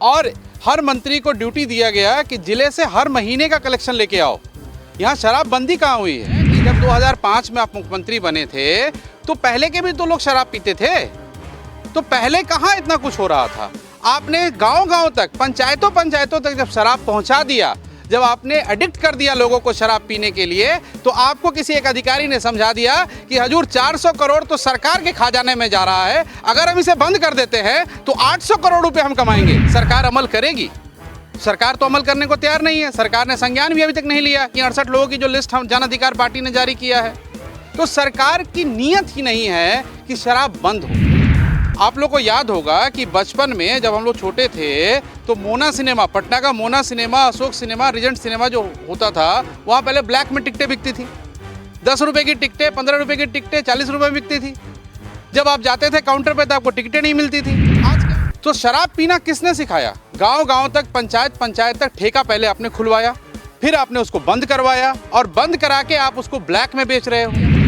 और हर मंत्री को ड्यूटी दिया गया कि जिले से हर महीने का कलेक्शन लेके आओ। यहाँ शराबबंदी कहाँ हुई है कि जब 2005 में आप मुख्यमंत्री बने थे तो पहले के भी तो लोग शराब पीते थे, तो पहले कहाँ इतना कुछ हो रहा था। आपने गांव-गांव तक, पंचायतों तक जब शराब पहुंचा दिया, जब आपने एडिक्ट कर दिया लोगों को शराब पीने के लिए, तो आपको किसी एक अधिकारी ने समझा दिया कि हजूर 400 करोड़ तो सरकार के खजाने में जा रहा है, अगर हम इसे बंद कर देते हैं तो 800 करोड़ रुपए हम कमाएंगे। सरकार अमल करेगी? सरकार तो अमल करने को तैयार नहीं है। सरकार ने संज्ञान भी अभी तक नहीं लिया कि 68 लोगों की जो लिस्ट हम जन अधिकार पार्टी ने जारी किया है। तो सरकार की नीयत ही नहीं है कि शराब बंद हो। आप लोग को याद होगा कि बचपन में जब हम लोग छोटे थे तो मोना सिनेमा, पटना का Mona cinema, Ashok cinema, Regent cinema जो होता था, वहाँ पहले ब्लैक में टिकटें बिकती थी। 10 रुपये की टिकटें, 15 रुपये की टिकटें 40 रुपये में बिकती थी। जब आप जाते थे काउंटर पे तो आपको टिकटें नहीं मिलती थी। आज तो शराब पीना किसने सिखाया? गांव-गांव तक, पंचायत तक ठेका पहले आपने खुलवाया, फिर आपने उसको बंद करवाया और बंद करा के आप उसको ब्लैक में बेच रहे हो।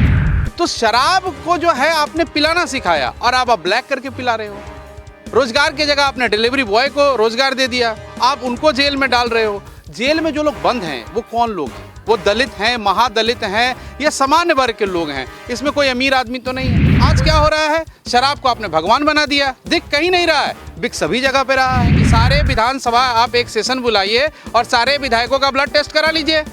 तो शराब को जो है आपने पिलाना सिखाया और आप ब्लैक करके पिला रहे हो। रोजगार की जगह आपने डिलीवरी बॉय को रोजगार दे दिया, आप उनको जेल में डाल रहे हो। जेल में जो लोग बंद हैं वो कौन लोग हैं? वो दलित हैं, महादलित हैं या सामान्य वर्ग के लोग हैं? इसमें कोई अमीर आदमी तो नहीं है। आज क्या हो रहा है? शराब को आपने भगवान बना दिया। दिख कहीं नहीं रहा है, बिक सभी जगह पे रहा है। सारे विधानसभा आप एक सेशन बुलाइए और सारे विधायकों का ब्लड टेस्ट करा लीजिए,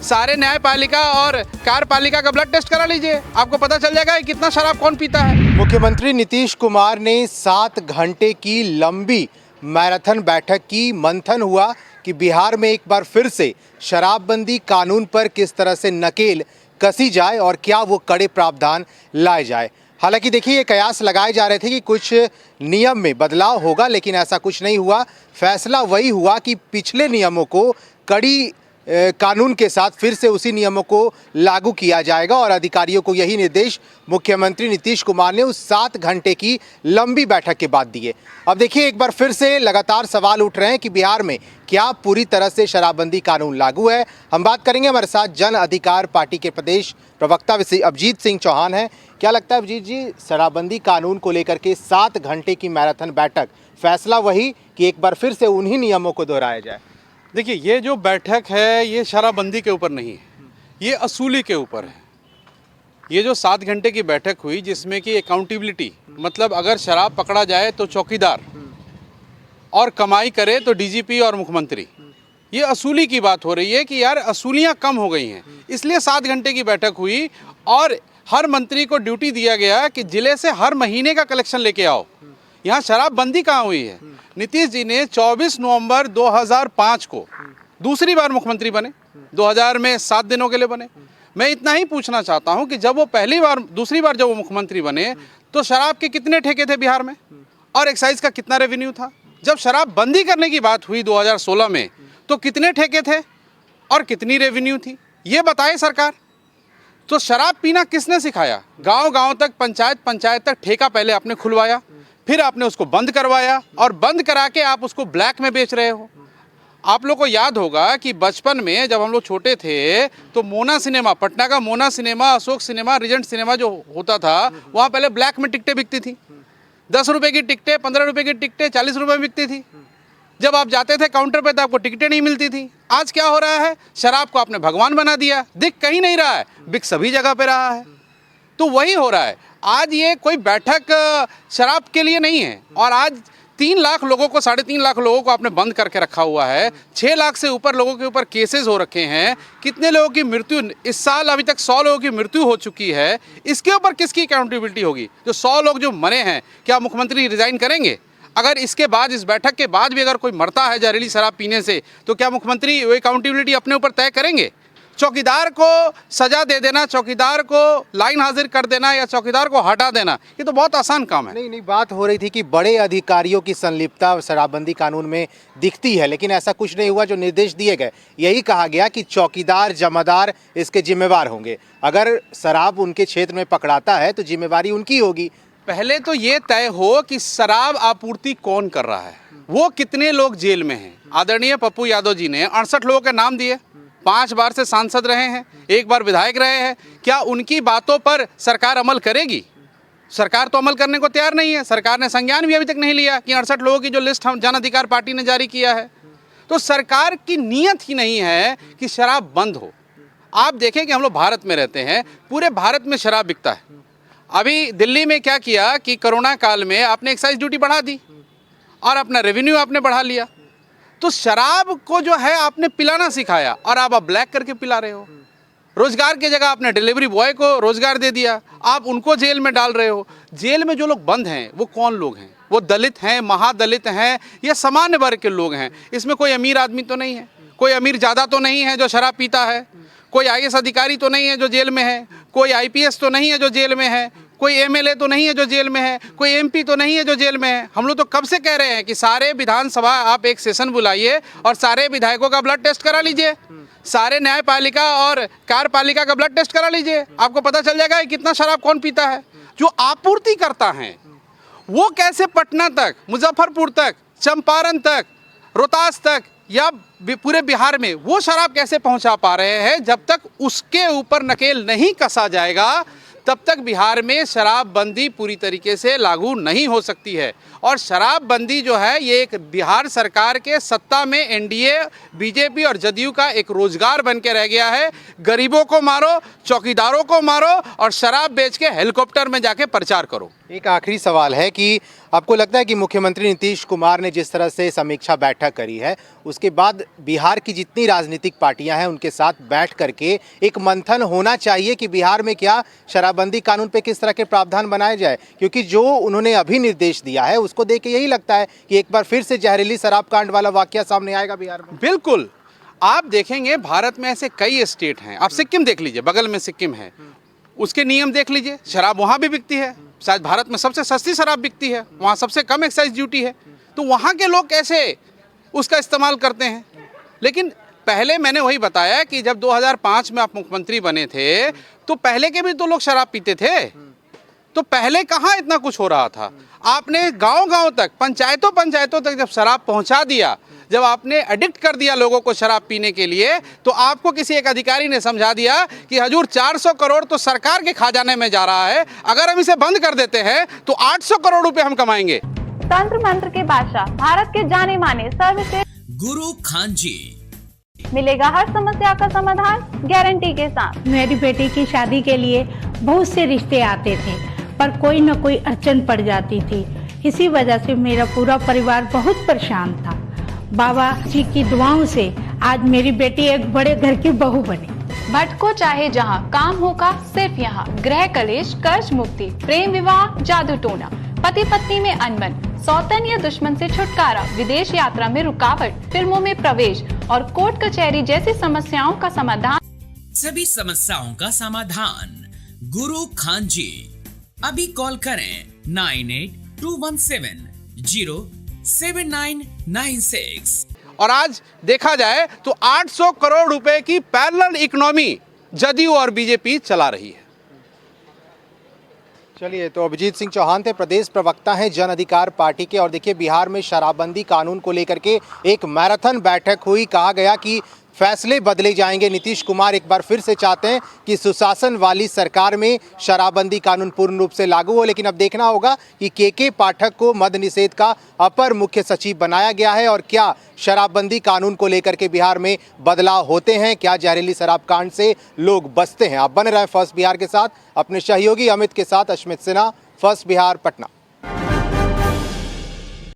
सारे न्यायपालिका और कार्यपालिका का ब्लड टेस्ट करा लीजिए, आपको पता चल जाएगा कि कितना शराब कौन पीता है। मुख्यमंत्री नीतीश कुमार ने 7 घंटे की लंबी मैराथन बैठक की। मंथन हुआ कि बिहार में एक बार फिर से शराबबंदी कानून पर किस तरह से नकेल कसी जाए और क्या वो कड़े प्रावधान लाए जाए। हालांकि देखिए, ये कयास लगाए जा रहे थे कि कुछ नियम में बदलाव होगा, लेकिन ऐसा कुछ नहीं हुआ। फैसला वही हुआ कि पिछले नियमों को कड़ी कानून के साथ फिर से उसी नियमों को लागू किया जाएगा और अधिकारियों को यही निर्देश मुख्यमंत्री नीतीश कुमार ने उस 7 घंटे की लंबी बैठक के बाद दिए। अब देखिए, एक बार फिर से लगातार सवाल उठ रहे हैं कि बिहार में क्या पूरी तरह से शराबबंदी कानून लागू है। हम बात करेंगे, हमारे साथ जन अधिकार पार्टी के प्रदेश प्रवक्ता अभिजीत सिंह चौहान हैं। क्या लगता है अभिजीत जी, शराबबंदी कानून को लेकर के 7 घंटे की मैराथन बैठक, फैसला वही कि एक बार फिर से उन्हीं नियमों को दोहराया जाए? देखिए, ये जो बैठक है ये शराबबंदी के ऊपर नहीं है, ये असूली के ऊपर है। ये जो 7 घंटे की बैठक हुई जिसमें कि अकाउंटेबिलिटी, मतलब अगर शराब पकड़ा जाए तो चौकीदार और कमाई करे तो डीजीपी और मुख्यमंत्री, ये असूली की बात हो रही है कि यार असूलियाँ कम हो गई हैं। इसलिए 7 घंटे की बैठक हुई और हर मंत्री को ड्यूटी दिया गया कि जिले से हर महीने का कलेक्शन लेके आओ। यहाँ शराबबंदी कहाँ हुई है? नीतीश जी ने 24 नवंबर 2005 को दूसरी बार मुख्यमंत्री बने, 2000 में 7 दिनों के लिए बने। मैं इतना ही पूछना चाहता हूँ कि जब वो दूसरी बार जब वो मुख्यमंत्री बने तो शराब के कितने ठेके थे बिहार में और एक्साइज का कितना रेवेन्यू था? जब शराबबंदी करने की बात हुई 2016 में तो कितने ठेके थे और कितनी रेवेन्यू थी? ये बताए सरकार। तो शराब पीना किसने सिखाया? गांव-गांव तक, पंचायत तक ठेका पहले आपने खुलवाया, फिर आपने उसको बंद करवाया और बंद करा के आप उसको ब्लैक में बेच रहे हो। आप लोग को याद होगा कि बचपन में जब हम लोग छोटे थे तो मोना सिनेमा, पटना का Mona cinema, Ashok cinema, Regent cinema जो होता था, वहाँ पहले ब्लैक में टिकटें बिकती थी। 10 रुपये की टिकटें, 15 रुपये की टिकटें 40 रुपये में बिकती थी। जब आप जाते थे काउंटर पे तो आपको टिकटें नहीं मिलती थी। आज क्या हो रहा है? शराब को आपने भगवान बना दिया। दिख कहीं नहीं रहा है, बिक सभी जगह पे रहा है। तो वही हो रहा है। आज ये कोई बैठक शराब के लिए नहीं है और आज 3 लाख लोगों को, 3.5 लाख लोगों को आपने बंद करके रखा हुआ है। 6 लाख से ऊपर लोगों के ऊपर केसेस हो रखे हैं। कितने लोगों की मृत्यु इस साल, अभी तक 100 लोगों की मृत्यु हो चुकी है। इसके ऊपर किसकी अकाउंटेबिलिटी होगी? जो 100 लोग जो मरे हैं, क्या मुख्यमंत्री रिजाइन करेंगे? अगर इसके बाद, इस बैठक के बाद भी अगर कोई मरता है जहरीली शराब पीने से, तो क्या मुख्यमंत्री वो अकाउंटेबिलिटी अपने ऊपर तय करेंगे? चौकीदार को सजा दे देना, चौकीदार को लाइन हाजिर कर देना या चौकीदार को हटा देना, ये तो बहुत आसान काम है। नहीं, बात हो रही थी कि बड़े अधिकारियों की संलिप्तता शराबबंदी कानून में दिखती है, लेकिन ऐसा कुछ नहीं हुआ। जो निर्देश दिए गए, यही कहा गया कि चौकीदार, जमादार इसके जिम्मेवार होंगे। अगर शराब उनके क्षेत्र में पकड़ाता है तो जिम्मेवारी उनकी होगी। पहले तो ये तय हो कि शराब आपूर्ति कौन कर रहा है, वो कितने लोग जेल में हैं। आदरणीय पप्पू यादव जी ने 68 लोगों के नाम दिए, 5 बार से सांसद रहे हैं, 1 बार विधायक रहे हैं। क्या उनकी बातों पर सरकार अमल करेगी? सरकार तो अमल करने को तैयार नहीं है। सरकार ने संज्ञान भी अभी तक नहीं लिया कि 68 लोगों की जो लिस्ट हम जन अधिकार पार्टी ने जारी किया है। तो सरकार की नीयत ही नहीं है कि शराब बंद हो। आप देखें कि हम लोग भारत में रहते हैं, पूरे भारत में शराब बिकता है। अभी दिल्ली में क्या किया कि कोरोना काल में आपने एक्साइज ड्यूटी बढ़ा दी और अपना रेवेन्यू आपने बढ़ा लिया। तो शराब को जो है आपने पिलाना सिखाया और आप ब्लैक करके पिला रहे हो। रोजगार की जगह आपने डिलीवरी बॉय को रोजगार दे दिया, आप उनको जेल में डाल रहे हो। जेल में जो लोग बंद हैं वो कौन लोग हैं? वो दलित हैं, महादलित हैं या सामान्य वर्ग के लोग हैं। इसमें कोई अमीर आदमी तो नहीं है, कोई अमीर ज़्यादा तो नहीं है जो शराब पीता है, कोई आईएएस अधिकारी तो नहीं है जो जेल में है, कोई आईपीएस तो नहीं है जो जेल में है, कोई एमएलए तो नहीं है जो जेल में है, कोई एमपी तो नहीं है जो जेल में है। हम लोग तो कब से कह रहे हैं कि सारे विधानसभा आप एक सेशन बुलाइए और सारे विधायकों का ब्लड टेस्ट करा लीजिए, सारे न्यायपालिका और कार्यपालिका का ब्लड टेस्ट करा लीजिए, आपको पता चल जाएगा कि कितना शराब कौन पीता है। जो आपूर्ति करता है वो कैसे पटना तक, मुजफ्फरपुर तक, चंपारण तक, रोहतास तक या पूरे बिहार में वो शराब कैसे पहुंचा पा रहे हैं, जब तक उसके ऊपर नकेल नहीं कसा जाएगा तब तक बिहार में शराबबंदी पूरी तरीके से लागू नहीं हो सकती है। और शराबबंदी जो है ये एक बिहार सरकार के सत्ता में एनडीए, बीजेपी और जदयू का एक रोजगार बन के रह गया है। गरीबों को मारो, चौकीदारों को मारो और शराब बेच के हेलीकॉप्टर में जाके प्रचार करो। एक आखिरी सवाल है कि आपको लगता है कि मुख्यमंत्री नीतीश कुमार ने जिस तरह से समीक्षा बैठक करी है उसके बाद बिहार की जितनी राजनीतिक पार्टियां हैं उनके साथ बैठ करके एक मंथन होना चाहिए कि बिहार में क्या शराबबंदी कानून पे किस तरह के प्रावधान बनाए जाए? क्योंकि जो उन्होंने अभी निर्देश दिया है उसको देख के यही लगता है कि एक बार फिर से जहरीली शराब कांड वाला वाकया सामने आएगा बिहार में। बिल्कुल, आप देखेंगे भारत में ऐसे कई स्टेट हैं। आप सिक्किम देख लीजिए, बगल में सिक्किम है, उसके नियम देख लीजिए, शराब वहाँ भी बिकती है। शायद भारत में सबसे सस्ती शराब बिकती है, वहाँ सबसे कम एक्साइज ड्यूटी है। तो वहाँ के लोग कैसे उसका इस्तेमाल करते हैं? लेकिन पहले मैंने वही बताया कि जब 2005 में आप मुख्यमंत्री बने थे तो पहले के भी तो लोग शराब पीते थे। तो पहले कहाँ इतना कुछ हो रहा था? आपने गांव-गांव तक, पंचायतों तक जब शराब पहुंचा दिया, जब आपने एडिक्ट कर दिया लोगों को शराब पीने के लिए, तो आपको किसी एक अधिकारी ने समझा दिया कि हजूर 400 करोड़ तो सरकार के खजाने में जा रहा है, अगर हम इसे बंद कर देते हैं तो 800 करोड़ रुपए हम कमाएंगे। तंत्र मंत्र के बादशाह, भारत के जाने माने सर्वश्रेष्ठ गुरु खान जी, मिलेगा हर समस्या का समाधान गारंटी के साथ। मेरी बेटी की शादी के लिए बहुत से रिश्ते आते थे पर कोई न कोई अड़चन पड़ जाती थी। इसी वजह से मेरा पूरा परिवार बहुत परेशान था। बाबा जी की दुआओं से आज मेरी बेटी एक बड़े घर की बहू बनी। भटको चाहे जहाँ, काम होगा सिर्फ यहाँ। गृह कलेश, कर्ज मुक्ति, प्रेम विवाह, जादू टोना, पति पत्नी में अनबन, सौतन या दुश्मन से छुटकारा, विदेश यात्रा में रुकावट, फिल्मों में प्रवेश और कोर्ट कचहरी जैसी समस्याओं का समाधान। सभी समस्याओं का समाधान गुरु खान जी। अभी कॉल करें 9821707996। और आज देखा जाए तो 800 करोड़ रुपए की पैरेलल इकोनॉमी जदयू और बीजेपी चला रही है। चलिए, तो अभिजीत सिंह चौहान थे, प्रदेश प्रवक्ता हैं जन अधिकार पार्टी के। और देखिए, बिहार में शराबबंदी कानून को लेकर के एक मैराथन बैठक हुई। कहा गया कि फैसले बदले जाएंगे। नीतीश कुमार एक बार फिर से चाहते हैं कि सुशासन वाली सरकार में शराबबंदी कानून पूर्ण रूप से लागू हो। लेकिन अब देखना होगा कि के पाठक को मद्य निषेध का अपर मुख्य सचिव बनाया गया है और क्या शराबबंदी कानून को लेकर के बिहार में बदलाव होते हैं, क्या जहरीली शराब कांड से लोग बचते हैं। आप बने रहे फर्स्ट बिहार के साथ, अपने सहयोगी अमित के साथ। अश्मित सिन्हा, फर्स्ट बिहार, पटना।